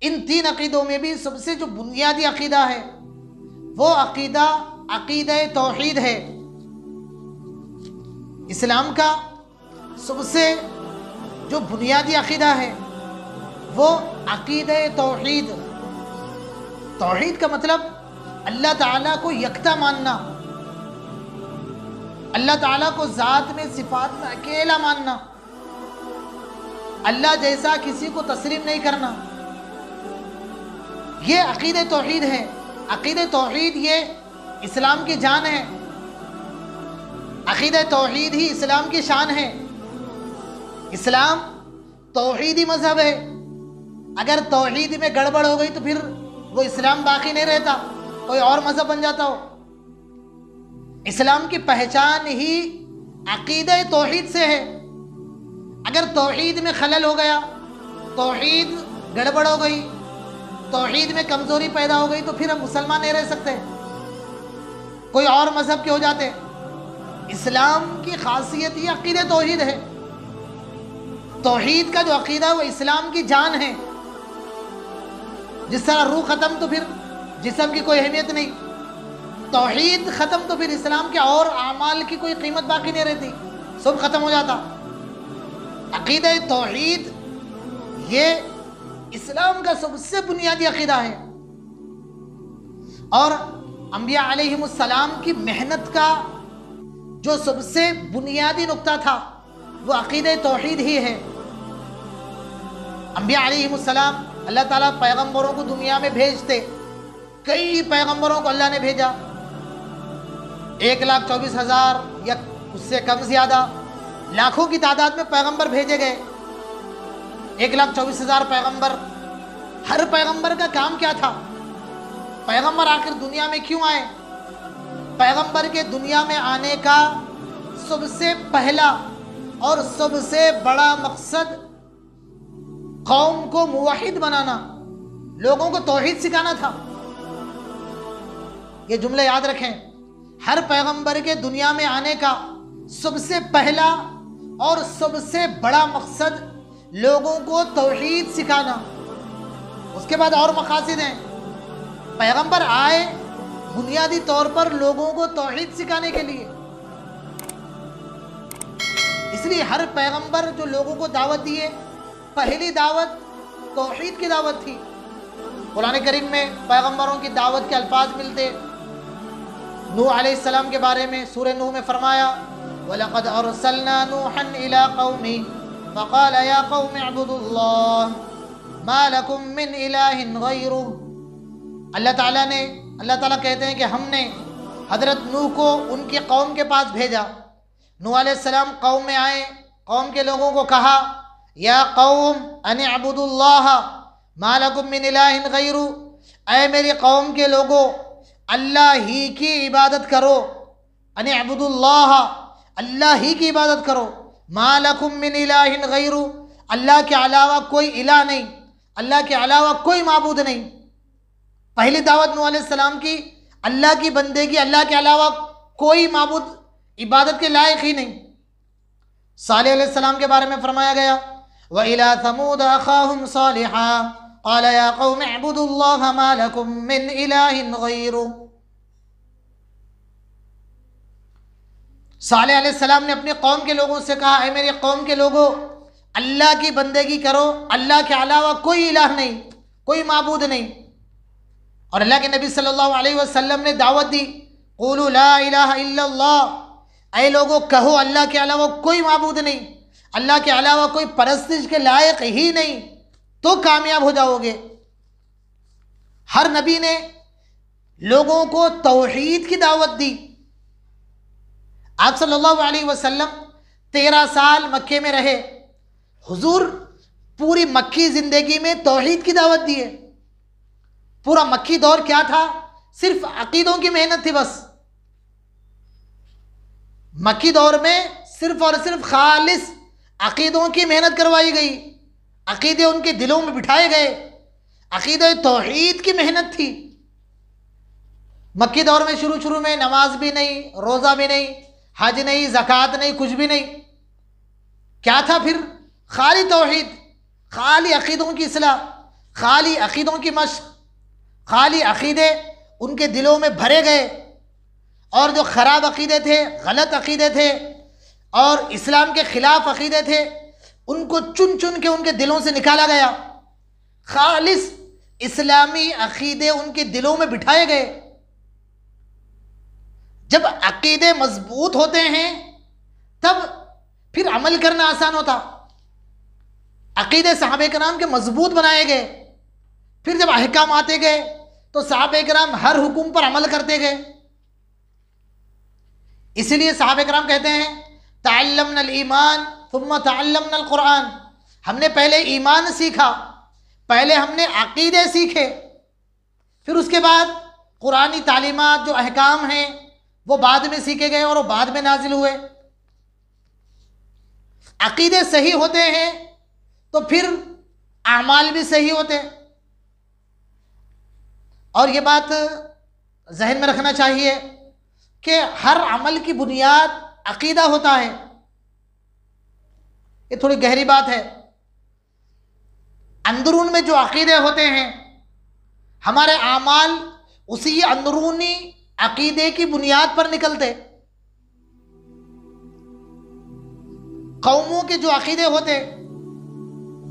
ان تین عقیدوں میں بھی سب سے جو بنیادی عقیدہ ہے وہ عقیدہ عقیدہ توحید ہے۔ اسلام کا سب سے جو بنیادی عقیدہ ہے وہ عقیدہ توحید۔ توحید کا مطلب اللہ تعالیٰ کو یکتا ماننا، اللہ تعالیٰ کو ذات میں صفات میں اکیلا ماننا، اللہ جیسا کسی کو تسلیم نہیں کرنا، یہ عقیدہ توحید ہے۔ عقیدہ توحید یہ اسلام کی جان ہے، عقیدہ توحید ہی اسلام کی شان ہے۔ اسلام توحیدی مذہب ہے، اگر توحید میں گڑبڑ ہو گئی تو پھر وہ اسلام باقی نہیں رہتا، کوئی اور مذہب بن جاتا ہو۔ اسلام کی پہچان ہی عقیدہ توحید سے ہے۔ اگر توحید میں خلل ہو گیا، توحید گڑبڑ ہو گئی، توحید میں کمزوری پیدا ہو گئی تو پھر ہم مسلمان نہیں رہ سکتے، کوئی اور مذہب کے ہو جاتے۔ اسلام کی خاصیت یہ عقیدہ توحید ہے۔ توحید کا جو عقیدہ ہے وہ اسلام کی جان ہے۔ جس طرح روح ختم تو پھر جسم کی کوئی اہمیت نہیں، توحید ختم تو پھر اسلام کے اور اعمال کی کوئی قیمت باقی نہیں رہتی، سب ختم ہو جاتا۔ عقیدہ توحید یہ اسلام کا سب سے بنیادی عقیدہ ہے، اور انبیاء علیہم السلام کی محنت کا جو سب سے بنیادی نقطہ تھا وہ عقیدہ توحید ہی ہے۔ انبیاء علیہم السلام اللہ تعالیٰ پیغمبروں کو دنیا میں بھیجتے، کئی پیغمبروں کو اللہ نے بھیجا، 1,24,000 یا اس سے کم زیادہ لاکھوں کی تعداد میں پیغمبر بھیجے گئے۔ 1,24,000 پیغمبر، ہر پیغمبر کا کام کیا تھا؟ پیغمبر آخر دنیا میں کیوں آئے؟ پیغمبر کے دنیا میں آنے کا سب سے پہلا اور سب سے بڑا مقصد قوم کو موحد بنانا، لوگوں کو توحید سکھانا تھا۔ یہ جملہ یاد رکھیں، ہر پیغمبر کے دنیا میں آنے کا سب سے پہلا اور سب سے بڑا مقصد لوگوں کو توحید سکھانا، اس کے بعد اور مقاصد ہیں۔ پیغمبر آئے بنیادی طور پر لوگوں کو توحید سکھانے کے لیے، اس لیے ہر پیغمبر جو لوگوں کو دعوت دیے، پہلی دعوت توحید کی دعوت تھی۔ قرآن کریم میں پیغمبروں کی دعوت کے الفاظ ملتے۔ نوح علیہ السلام کے بارے میں سورہ نوح میں فرمایا وَلَقَدْ أَرْسَلْنَا نُوحًا إِلَىٰ قَوْمِهِ فَقَالَ يَا قَوْمِ اعْبُدُوا اللَّهَ مَا لَكُم مِّنْ إِلَٰهٍ غَيْرُهُ۔ اللہ تعالیٰ کہتے ہیں کہ ہم نے حضرت نوح کو ان کی قوم کے پاس بھیجا۔ نوح علیہ السلام قوم میں آئے، قوم کے لوگوں کو کہا یا قوم ان اعبدوا اللہ ما لکم من الہ غیرہ، اے میری قوم کے لوگوں اللہ ہی کی عبادت کرو، ان اعبدوا اللہ، اللہ ہی کی عبادت کرو، ما لکم من الہ غیرہ، اللہ کے علاوہ کوئی الہ نہیں، اللہ کے علاوہ کوئی معبود نہیں۔ پہلی دعوت نوح علیہ السلام کی اللہ کی بندگی، اللہ کے علاوہ کوئی معبود عبادت کے لائق ہی نہیں۔ صالح علیہ السلام کے بارے میں فرمایا گیا وَإِلَىٰ ثَمُودَ أَخَاهُمْ صَالِحًا قَالَ يَا قَوْمِ اعْبُدُوا اللَّهَ مَا لَكُم مِّنْ إِلَٰهٍ غَيْرُهُ۔ صالح علیہ السلام نے اپنی قوم کے لوگوں سے کہا اے میری قوم کے لوگوں اللہ کی بندگی کرو، اللہ کے علاوہ کوئی الہ نہیں، کوئی معبود نہیں۔ اور اللہ کے نبی صلی اللہ علیہ وسلم نے دعوت دی قولوا لا الہ الا اللہ، اے لوگوں کہو اللہ کے علاوہ کوئی معبود نہیں، اللہ کے علاوہ کوئی پرستش کے لائق ہی نہیں، تو کامیاب ہو جاؤ گے۔ ہر نبی نے لوگوں کو توحید کی دعوت دی۔ آپ صلی اللہ علیہ وسلم 13 سال مکے میں رہے، حضور پوری مکی زندگی میں توحید کی دعوت دی ہے۔ پورا مکی دور کیا تھا؟ صرف عقیدوں کی محنت تھی بس۔ مکی دور میں صرف اور صرف خالص عقیدوں کی محنت کروائی گئی، عقیدے ان کے دلوں میں بٹھائے گئے، عقیدہ توحید کی محنت تھی۔ مکی دور میں شروع میں نماز بھی نہیں، روزہ بھی نہیں، حج نہیں، زکوٰۃ نہیں، کچھ بھی نہیں۔ کیا تھا پھر؟ خالی توحید، خالی عقیدوں کی اصلاح۔ خالی عقیدوں کی مشق، خالی عقیدے ان کے دلوں میں بھرے گئے، اور جو خراب عقیدے تھے، غلط عقیدے تھے اور اسلام کے خلاف عقیدے تھے، ان کو چن چن کے ان کے دلوں سے نکالا گیا، خالص اسلامی عقیدے ان کے دلوں میں بٹھائے گئے۔ جب عقیدے مضبوط ہوتے ہیں تب پھر عمل کرنا آسان ہوتا۔ عقیدے صحابہ کرام کے مضبوط بنائے گئے، پھر جب احکام آتے گئے تو صحابہ کرام ہر حکم پر عمل کرتے گئے۔ اس لیے صحابہ کرام کہتے ہیں تعلمنا الایمان ثم تعلمنا القرآن، ہم نے پہلے ایمان سیکھا، پہلے ہم نے عقیدے سیکھے، پھر اس کے بعد قرآنی تعلیمات جو احکام ہیں وہ بعد میں سیکھے گئے اور وہ بعد میں نازل ہوئے۔ عقیدے صحیح ہوتے ہیں تو پھر اعمال بھی صحیح ہوتے، اور یہ بات ذہن میں رکھنا چاہیے کہ ہر عمل کی بنیاد عقیدہ ہوتا ہے۔ یہ تھوڑی گہری بات ہے۔ اندرون میں جو عقیدے ہوتے ہیں، ہمارے اعمال اسی اندرونی عقیدے کی بنیاد پر نکلتے۔ قوموں کے جو عقیدے ہوتے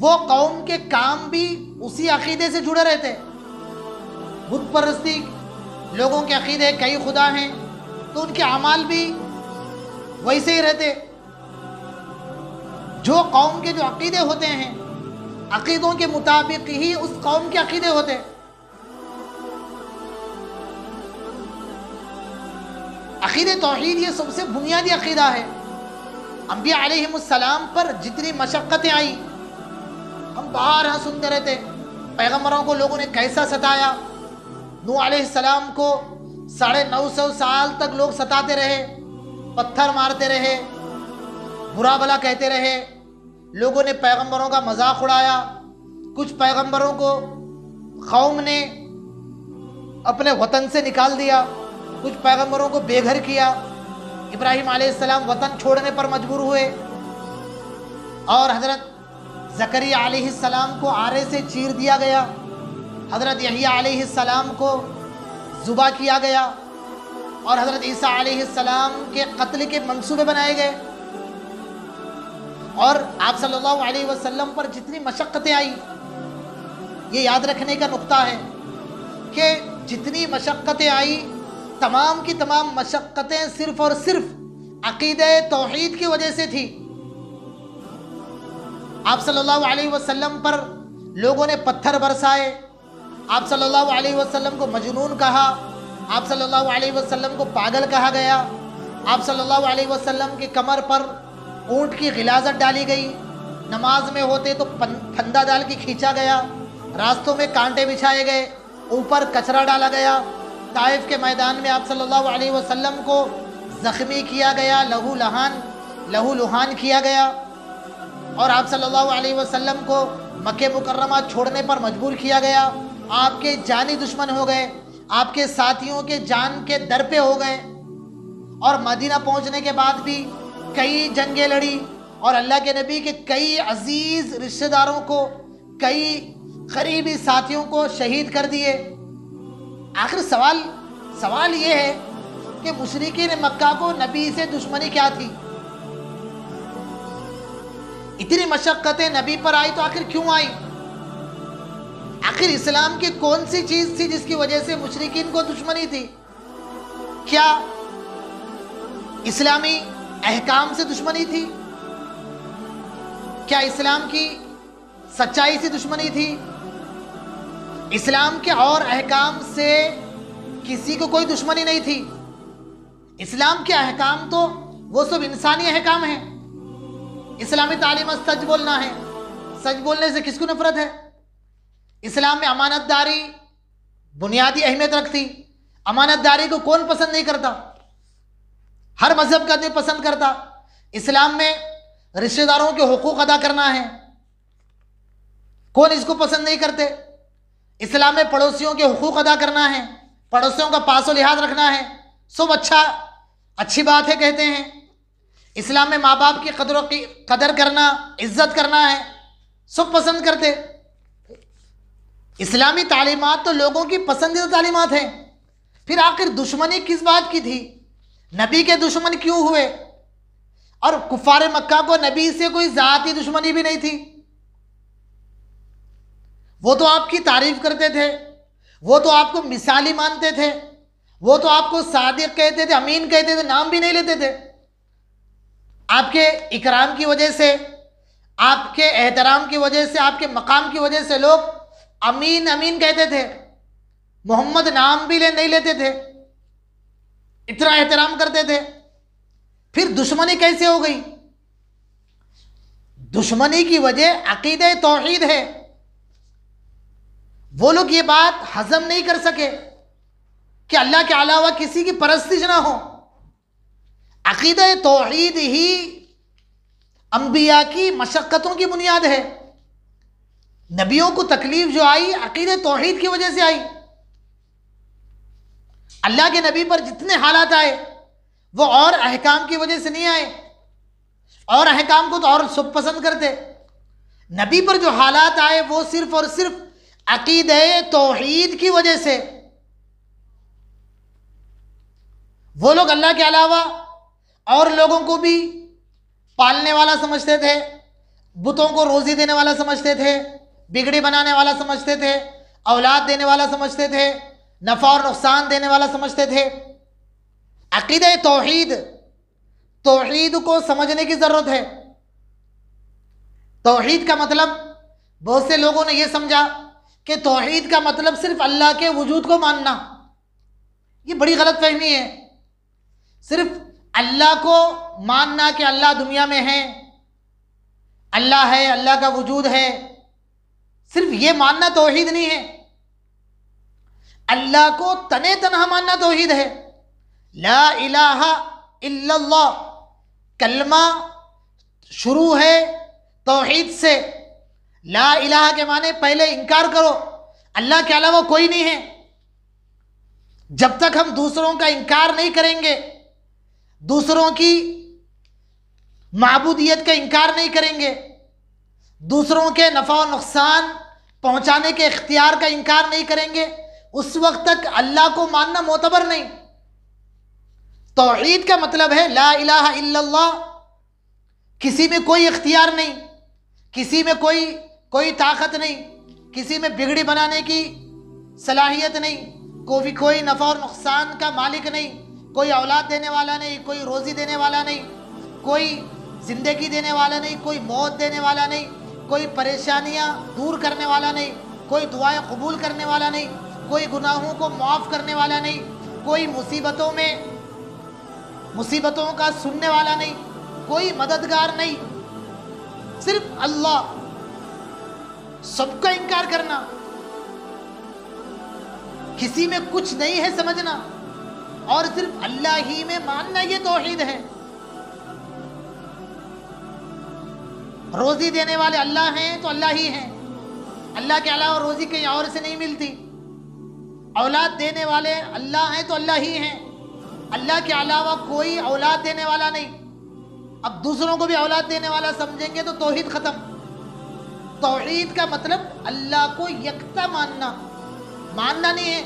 وہ قوم کے کام بھی اسی عقیدے سے جڑے رہتے۔ بت پرستی لوگوں کے عقیدے کئی خدا ہیں تو ان کے اعمال بھی ویسے ہی رہتے۔ جو قوم کے جو عقیدے ہوتے ہیں، عقیدوں کے مطابق ہی اس قوم کے عقیدے ہوتے۔ عقید توحید یہ سب سے بنیادی عقیدہ ہے۔ انبیاء علیہ السلام پر جتنی مشقتیں آئی، ہم بارہا سنتے رہتے، پیغمبروں کو لوگوں نے کیسا ستایا۔ نوح علیہ السلام کو 950 سال تک لوگ ستاتے رہے، پتھر مارتے رہے، برا بلا کہتے رہے، لوگوں نے پیغمبروں کا مذاق اڑایا، کچھ پیغمبروں کو قوم نے اپنے وطن سے نکال دیا، کچھ پیغمبروں کو بے گھر کیا۔ ابراہیم علیہ السلام وطن چھوڑنے پر مجبور ہوئے، اور حضرت زکریا علیہ السلام کو آرے سے چیر دیا گیا، حضرت یحییٰ علیہ السلام کو ذبح کیا گیا، اور حضرت عیسیٰ علیہ السلام کے قتل کے منصوبے بنائے گئے۔ اور آپ صلی اللہ علیہ وسلم پر جتنی مشقتیں آئی، یہ یاد رکھنے کا نقطہ ہے کہ جتنی مشقتیں آئی، تمام کی تمام مشقتیں صرف اور صرف عقیدہ توحید کی وجہ سے تھی۔ آپ صلی اللہ علیہ وسلم پر لوگوں نے پتھر برسائے، آپ صلی اللہ علیہ وسلم کو مجنون کہا، آپ صلی اللہ علیہ وسلم کو پاگل کہا گیا، آپ صلی اللہ علیہ وسلم کی کمر پر اونٹ کی غلاظت ڈالی گئی، نماز میں ہوتے تو پھندا ڈال کے کھینچا گیا، راستوں میں کانٹے بچھائے گئے، اوپر کچرا ڈالا گیا، طائف کے میدان میں آپ صلی اللہ علیہ وسلم کو زخمی کیا گیا، لہو لہان کیا گیا، اور آپ صلی اللہ علیہ وسلم کو مکہ مکرمہ چھوڑنے پر مجبور کیا گیا۔ آپ کے جانی دشمن ہو گئے، آپ کے ساتھیوں کے جان کے در پہ ہو گئے، اور مدینہ پہنچنے کے بعد بھی کئی جنگیں لڑی، اور اللہ کے نبی کے کئی عزیز رشتہ داروں کو، کئی قریبی ساتھیوں کو شہید کر دیے۔ آخر سوال یہ ہے کہ مشرکین مکہ کو نبی سے دشمنی کیا تھی؟ اتنی مشقتیں نبی پر آئی تو آخر کیوں آئی؟ آخر اسلام کی کون سی چیز تھی جس کی وجہ سے مشرکین کو دشمنی تھی؟ کیا اسلامی احکام سے دشمنی تھی؟ کیا اسلام کی سچائی سے دشمنی تھی؟ اسلام کے اور احکام سے کسی کو کوئی دشمنی نہیں تھی۔ اسلام کے احکام تو وہ سب انسانی احکام ہیں۔ اسلامی تعلیمات سچ بولنا ہے، سچ بولنے سے کس کو نفرت ہے؟ اسلام میں امانت داری بنیادی اہمیت رکھتی۔ امانت داری کو کون پسند نہیں کرتا؟ ہر مذہب کا آدمی پسند کرتا۔ اسلام میں رشتہ داروں کے حقوق ادا کرنا ہے، کون اس کو پسند نہیں کرتے؟ اسلام میں پڑوسیوں کے حقوق ادا کرنا ہے، پڑوسیوں کا پاس و لحاظ رکھنا ہے، سب اچھی بات ہے کہتے ہیں۔ اسلام میں ماں باپ کی قدر کرنا، عزت کرنا ہے، سب پسند کرتے۔ اسلامی تعلیمات تو لوگوں کی پسندیدہ تعلیمات ہیں، پھر آخر دشمنی کس بات کی تھی؟ نبی کے دشمن کیوں ہوئے؟ اور کفار مکہ کو نبی سے کوئی ذاتی دشمنی بھی نہیں تھی، وہ تو آپ کی تعریف کرتے تھے، وہ تو آپ کو مثالی مانتے تھے، وہ تو آپ کو صادق کہتے تھے، امین کہتے تھے، نام بھی نہیں لیتے تھے۔ آپ کے اکرام کی وجہ سے، آپ کے احترام کی وجہ سے، آپ کے مقام کی وجہ سے لوگ امین امین کہتے تھے، محمد نام بھی نہیں لیتے تھے، اتنا احترام کرتے تھے۔ پھر دشمنی کیسے ہو گئی؟ دشمنی کی وجہ عقیدہ توحید ہے۔ وہ لوگ یہ بات ہضم نہیں کر سکے کہ اللہ کے علاوہ کسی کی پرستش نہ ہو۔ عقیدہ توحید ہی انبیاء کی مشقتوں کی بنیاد ہے۔ نبیوں کو تکلیف جو آئی عقیدہ توحید کی وجہ سے آئی۔ اللہ کے نبی پر جتنے حالات آئے وہ اور احکام کی وجہ سے نہیں آئے، اور احکام کو تو اور سب پسند کرتے۔ نبی پر جو حالات آئے وہ صرف اور صرف عقیدہ توحید کی وجہ سے۔ وہ لوگ اللہ کے علاوہ اور لوگوں کو بھی پالنے والا سمجھتے تھے، بتوں کو روزی دینے والا سمجھتے تھے، بگڑی بنانے والا سمجھتے تھے، اولاد دینے والا سمجھتے تھے، نفع اور نقصان دینے والا سمجھتے تھے۔ عقیدہ توحید کو سمجھنے کی ضرورت ہے۔ توحید کا مطلب بہت سے لوگوں نے یہ سمجھا کہ توحید کا مطلب صرف اللہ کے وجود کو ماننا۔ یہ بڑی غلط فہمی ہے۔ صرف اللہ کو ماننا کہ اللہ دنیا میں ہے، اللہ ہے، اللہ کا وجود ہے، صرف یہ ماننا توحید نہیں ہے۔ اللہ کو تنے تنہا ماننا توحید ہے۔ لا الہ الا اللہ کلمہ شروع ہے توحید سے۔ لا الہ کے معنی پہلے انکار کرو، اللہ کے علاوہ کوئی نہیں ہے۔ جب تک ہم دوسروں کا انکار نہیں کریں گے، دوسروں کی معبودیت کا انکار نہیں کریں گے، دوسروں کے نفع و نقصان پہنچانے کے اختیار کا انکار نہیں کریں گے، اس وقت تک اللہ کو ماننا معتبر نہیں۔ توحید کا مطلب ہے لا الہ الا اللہ، کسی میں کوئی اختیار نہیں، کسی میں کوئی طاقت نہیں، کسی میں بگڑی بنانے کی صلاحیت نہیں، کوئی نفع اور نقصان کا مالک نہیں، کوئی اولاد دینے والا نہیں، کوئی روزی دینے والا نہیں، کوئی زندگی دینے والا نہیں، کوئی موت دینے والا نہیں، کوئی پریشانیاں دور کرنے والا نہیں، کوئی دعائیں قبول کرنے والا نہیں، کوئی گناہوں کو معاف کرنے والا نہیں، کوئی مصیبتوں کا سننے والا نہیں، کوئی مددگار نہیں، صرف اللہ۔ سب کا انکار کرنا، کسی میں کچھ نہیں ہے سمجھنا، اور صرف اللہ ہی میں ماننا، یہ توحید ہے۔ روزی دینے والے اللہ ہیں تو اللہ ہی ہیں، اللہ کے علاوہ روزی کہیں اور سے نہیں ملتی۔ اولاد دینے والے اللہ ہیں تو اللہ ہی ہیں، اللہ کے علاوہ کوئی اولاد دینے والا نہیں۔ اب دوسروں کو بھی اولاد دینے والا سمجھیں گے تو توحید ختم۔ توحید کا مطلب اللہ کو یکتا ماننا نہیں ہے،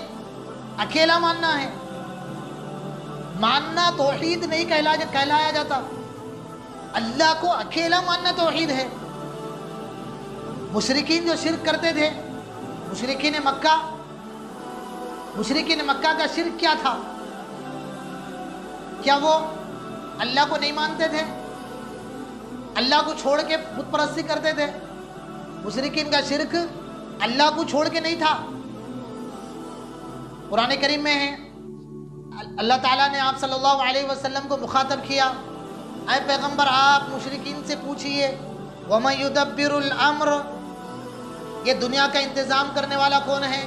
اکیلا ماننا ہے۔ ماننا توحید نہیں کہلایا جاتا، اللہ کو اکیلا ماننا توحید ہے۔ مشرکین جو شرک کرتے تھے، مشرکین مکہ کا شرک کیا تھا؟ کیا وہ اللہ کو نہیں مانتے تھے؟ اللہ کو چھوڑ کے بت پرستی کرتے تھے؟ مشرکین کا شرک اللہ کو چھوڑ کے نہیں تھا۔ قرآن کریم میں ہے، اللہ تعالیٰ نے آپ صلی اللہ علیہ وسلم کو مخاطب کیا، اے پیغمبر آپ مشرکین سے پوچھئے وَمَن يُدَبِّرُ الْأَمْرَ، یہ دنیا کا انتظام کرنے والا کون ہے؟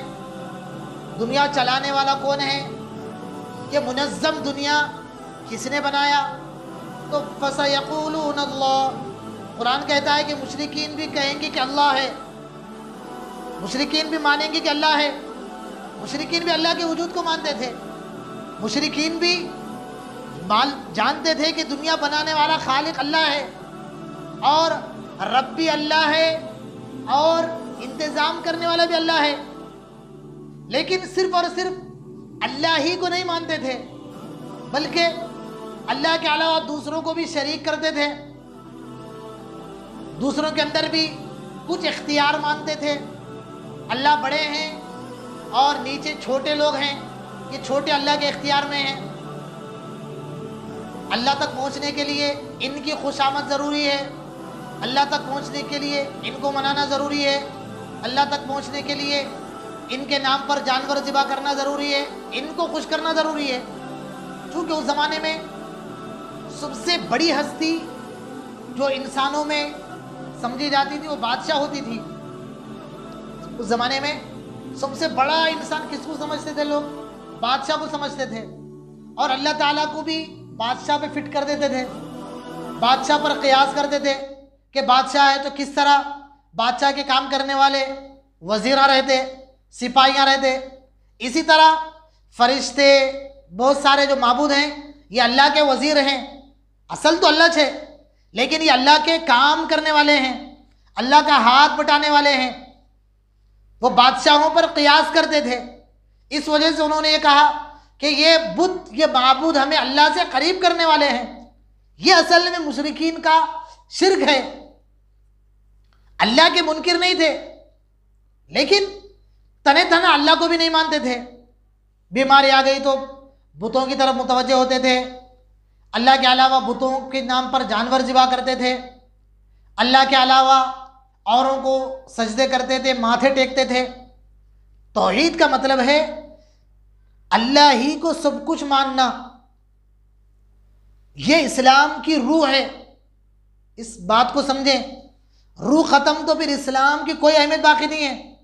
دنیا چلانے والا کون ہے؟ یہ منظم دنیا کس نے بنایا؟ تو فَسَيَقُولُونَ اللَّهُ، قرآن کہتا ہے کہ مشرکین بھی کہیں گے کہ اللہ ہے، مشرکین بھی مانیں گے کہ اللہ ہے۔ مشرکین بھی اللہ کے وجود کو مانتے تھے، مشرکین بھی جانتے تھے کہ دنیا بنانے والا خالق اللہ ہے، اور رب بھی اللہ ہے، اور انتظام کرنے والا بھی اللہ ہے۔ لیکن صرف اور صرف اللہ ہی کو نہیں مانتے تھے، بلکہ اللہ کے علاوہ دوسروں کو بھی شریک کرتے تھے، دوسروں کے اندر بھی کچھ اختیار مانتے تھے۔ اللہ بڑے ہیں اور نیچے چھوٹے لوگ ہیں، یہ چھوٹے اللہ کے اختیار میں ہیں۔ اللہ تک پہنچنے کے لیے ان کی خوشامد ضروری ہے، اللہ تک پہنچنے کے لیے ان کو منانا ضروری ہے، اللہ تک پہنچنے کے لیے ان کے نام پر جانور ذبح کرنا ضروری ہے، ان کو خوش کرنا ضروری ہے۔ چونکہ اس زمانے میں سب سے بڑی ہستی جو انسانوں میں سمجھی جاتی تھی وہ بادشاہ ہوتی تھی۔ اس زمانے میں سب سے بڑا انسان کس کو سمجھتے تھے لوگ؟ بادشاہ کو سمجھتے تھے، اور اللہ تعالیٰ کو بھی بادشاہ پہ فٹ کر دیتے تھے، بادشاہ پر قیاس کرتے تھے کہ بادشاہ ہے تو کس طرح بادشاہ کے کام کرنے والے وزیراں رہتے، سپاہیاں رہتے، اسی طرح فرشتے بہت سارے جو معبود ہیں یہ اللہ کے وزیر ہیں، اصل تو اللہ ہے لیکن یہ اللہ کے کام کرنے والے ہیں، اللہ کا ہاتھ بٹانے والے ہیں۔ وہ بادشاہوں پر قیاس کرتے تھے، اس وجہ سے انہوں نے یہ کہا کہ یہ بت، یہ معبود ہمیں اللہ سے قریب کرنے والے ہیں۔ یہ اصل میں مشرکین کا شرک ہے۔ اللہ کے منکر نہیں تھے لیکن تنے تنہ اللہ کو بھی نہیں مانتے تھے۔ بیماری آ گئی تو بتوں کی طرف متوجہ ہوتے تھے، اللہ کے علاوہ بتوں کے نام پر جانور ذبح کرتے تھے، اللہ کے علاوہ اوروں کو سجدے کرتے تھے، ماتھے ٹیکتے تھے۔ توحید کا مطلب ہے اللہ ہی کو سب کچھ ماننا، یہ اسلام کی روح ہے۔ اس بات کو سمجھیں، روح ختم تو پھر اسلام کی کوئی اہمیت باقی نہیں ہے۔